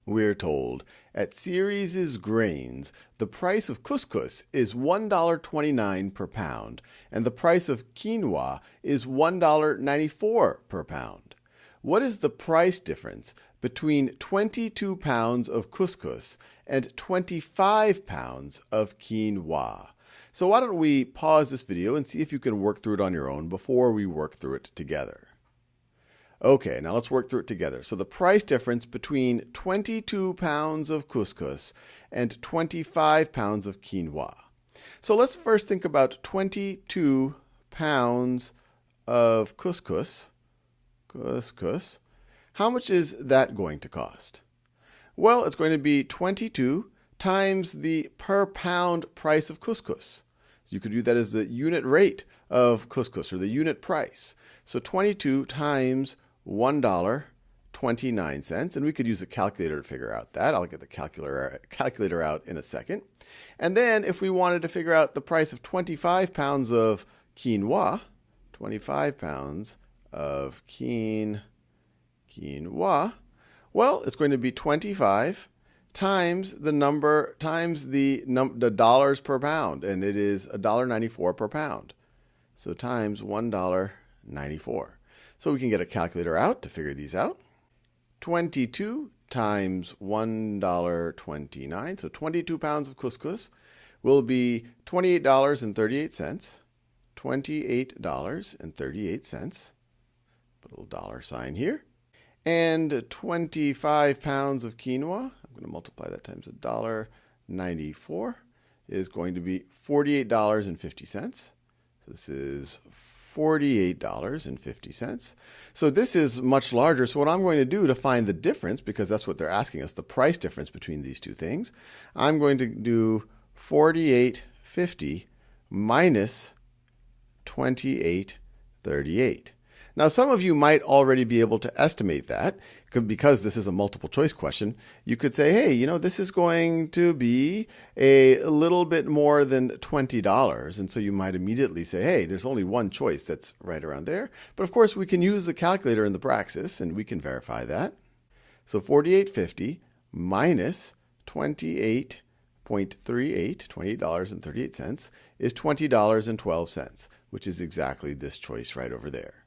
We're told, at Ceres' Grains, the price of couscous is $1.29 per pound, and the price of quinoa is $1.94 per pound. What is the price difference between 22 pounds of couscous and 25 pounds of quinoa? So why don't we pause this video and see if you can work through it on your own before we work through it together. Okay, now let's work through it together. So the price difference between 22 pounds of couscous and 25 pounds of quinoa. So let's first think about 22 pounds of couscous. How much is that going to cost? Well, it's going to be 22 times the per pound price of couscous. So you could do that as the unit rate of couscous, or the unit price. So 22 times $1.29, and we could use a calculator to figure out that. I'll get the calculator out in a second. And then if we wanted to figure out the price of 25 pounds of quinoa, 25 pounds of quinoa, well, it's going to be 25 times the dollars per pound, and it is $1.94 per pound. So times $1.94. So we can get a calculator out to figure these out. 22 times $1.29, so 22 pounds of couscous will be $28.38. $28.38. Put a little dollar sign here. And 25 pounds of quinoa, I'm going to multiply that times $1.94, is going to be $48.50. So this is $48.50. So this is much larger. So what I'm going to do to find the difference, because that's what they're asking us, the price difference between these two things, I'm going to do $48.50 minus $28.38. Now, some of you might already be able to estimate that, because this is a multiple choice question. You could say, hey, you know, this is going to be a little bit more than $20. And so you might immediately say, hey, there's only one choice that's right around there. But of course, we can use the calculator in the Praxis, and we can verify that. So $48.50 minus $28.38 is $20.12, which is exactly this choice right over there.